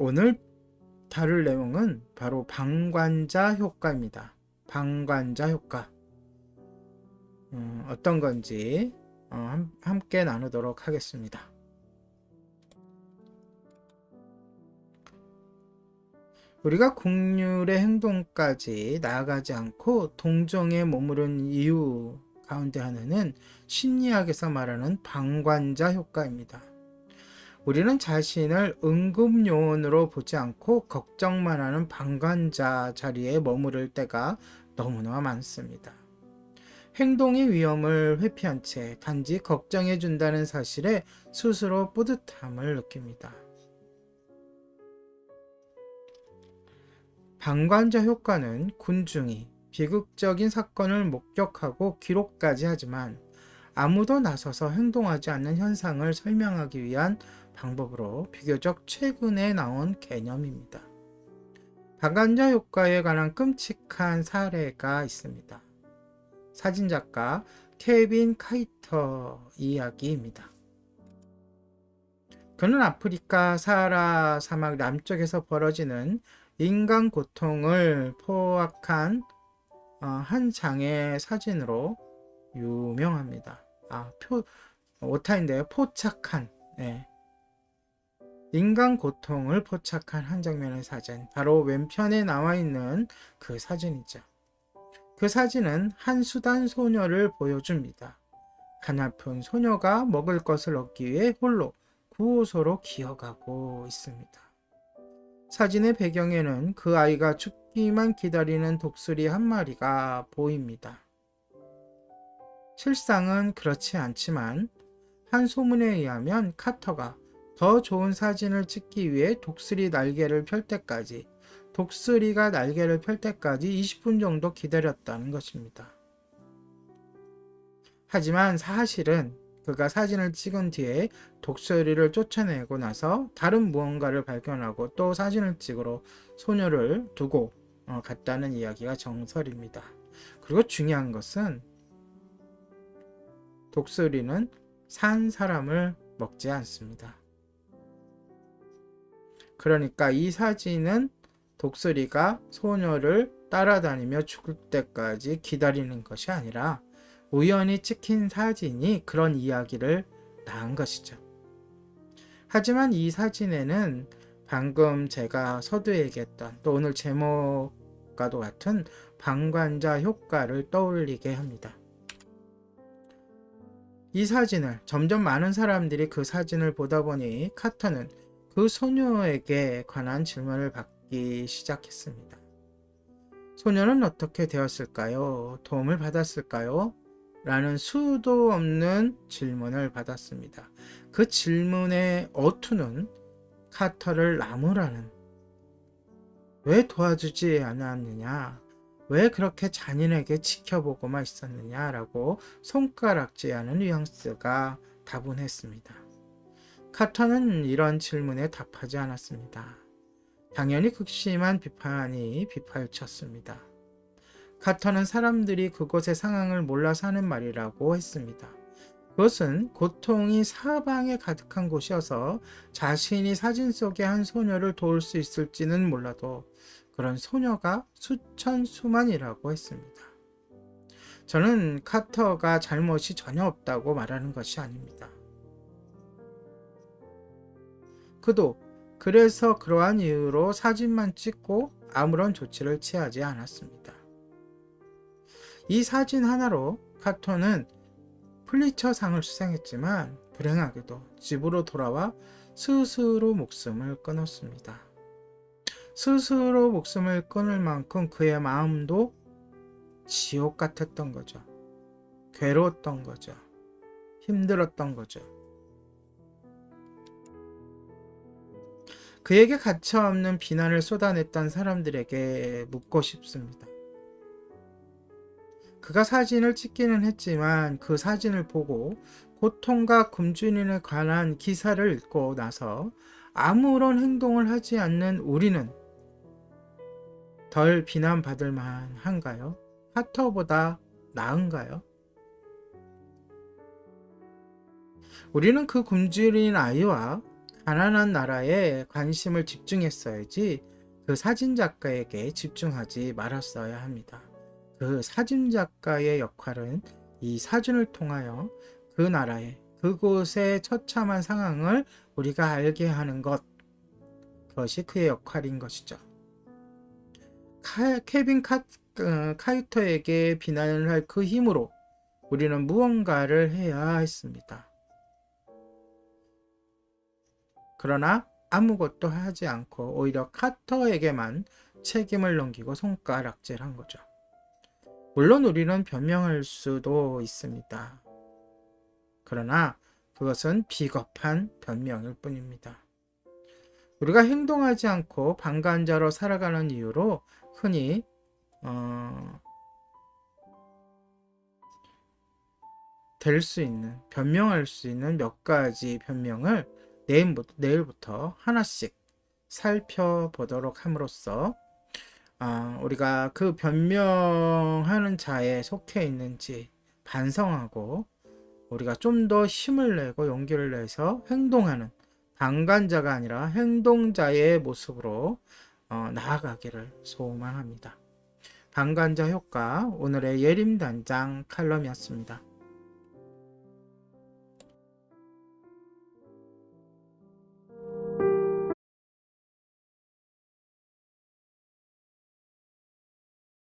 오늘 다룰 내용은 바로 방관자 효과입니다. 방관자 효과. 어떤 건지 함께 나누도록 하겠습니다. 우리가 곡률의 행동까지 나아가지 않고 동정에 머무른 이유 가운데 하나는 심리학에서 말하는 방관자 효과입니다. 우리는 자신을 응급요원으로 보지 않고 걱정만 하는 방관자 자리에 머무를 때가 너무나 많습니다. 행동의 위험을 회피한 채 단지 걱정해 준다는 사실에 스스로 뿌듯함을 느낍니다. 방관자 효과는 군중이 비극적인 사건을 목격하고 기록까지 하지만 아무도 나서서 행동하지 않는 현상을 설명하기 위한 방법으로 비교적 최근에 나온 개념입니다. 방관자 효과에 관한 끔찍한 사례가 있습니다. 사진작가 케빈 카이터 이야기입니다. 그는 아프리카 사하라 사막 남쪽에서 벌어지는 인간 고통을 포악한 한 장의 사진으로 유명합니다. 오타인데요. 포착한. 네. 인간 고통을 포착한 한 장면의 사진. 바로 왼편에 나와 있는 그 사진이죠. 그 사진은 한 수단 소녀를 보여줍니다. 가냘픈 소녀가 먹을 것을 얻기 위해 홀로 구호소로 기어가고 있습니다. 사진의 배경에는 그 아이가 죽기만 기다리는 독수리 한 마리가 보입니다. 실상은 그렇지 않지만 한 소문에 의하면 카터가 더 좋은 사진을 찍기 위해 독수리가 날개를 펼 때까지 20분 정도 기다렸다는 것입니다. 하지만 사실은 그가 사진을 찍은 뒤에 독수리를 쫓아내고 나서 다른 무언가를 발견하고 또 사진을 찍으러 소녀를 두고 갔다는 이야기가 정설입니다. 그리고 중요한 것은 독수리는 산 사람을 먹지 않습니다. 그러니까 이 사진은 독수리가 소녀를 따라다니며 죽을 때까지 기다리는 것이 아니라 우연히 찍힌 사진이 그런 이야기를 낳은 것이죠. 하지만 이 사진에는 방금 제가 서두에 얘기했던 또 오늘 제목과도 같은 방관자 효과를 떠올리게 합니다. 이 사진을 점점 많은 사람들이 그 사진을 보다 보니 카터는 그 소녀에게 관한 질문을 받기 시작했습니다. 소녀는 어떻게 되었을까요? 도움을 받았을까요? 라는 수도 없는 질문을 받았습니다. 그 질문의 어투는 카터를 나무라는, 왜 도와주지 않았느냐? 왜 그렇게 잔인하게 지켜보고만 있었느냐라고 손가락질하는 뉘앙스가 다분했습니다. 카터는 이런 질문에 답하지 않았습니다. 당연히 극심한 비판이 빗발쳤습니다. 카터는 사람들이 그곳의 상황을 몰라서 하는 말이라고 했습니다. 그것은 고통이 사방에 가득한 곳이어서 자신이 사진 속의 한 소녀를 도울 수 있을지는 몰라도 그런 소녀가 수천 수만이라고 했습니다. 저는 카터가 잘못이 전혀 없다고 말하는 것이 아닙니다. 그도 그래서 그러한 이유로 사진만 찍고 아무런 조치를 취하지 않았습니다. 이 사진 하나로 카터는 플리처상을 수상했지만 불행하게도 집으로 돌아와 스스로 목숨을 끊었습니다. 스스로 목숨을 끊을 만큼 그의 마음도 지옥 같았던 거죠. 괴로웠던 거죠. 힘들었던 거죠. 그에게 가차없는 비난을 쏟아냈던 사람들에게 묻고 싶습니다. 그가 사진을 찍기는 했지만 그 사진을 보고 고통과 굶주림에 관한 기사를 읽고 나서 아무런 행동을 하지 않는 우리는 덜 비난받을 만한가요? 카터보다 나은가요? 우리는 그 굶주린 아이와 가난한 나라에 관심을 집중했어야지 그 사진작가에게 집중하지 말았어야 합니다. 그 사진작가의 역할은 이 사진을 통하여 그 나라의 그곳의 처참한 상황을 우리가 알게 하는 것, 그것이 그의 역할인 것이죠. 케빈 카이터에게 비난을 할 그 힘으로 우리는 무언가를 해야 했습니다. 그러나 아무것도 하지 않고 오히려 카터에게만 책임을 넘기고 손가락질한 거죠. 물론 우리는 변명할 수도 있습니다. 그러나 그것은 비겁한 변명일 뿐입니다. 우리가 행동하지 않고 방관자로 살아가는 이유로 흔히 될 수 있는, 변명할 수 있는 몇 가지 변명을 내일부터 하나씩 살펴보도록 함으로써 우리가 그 변명하는 자에 속해 있는지 반성하고 우리가 좀 더 힘을 내고 용기를 내서 행동하는 방관자가 아니라 행동자의 모습으로 나아가기를 소망합니다. 방관자 효과, 오늘의 예림단장 칼럼이었습니다.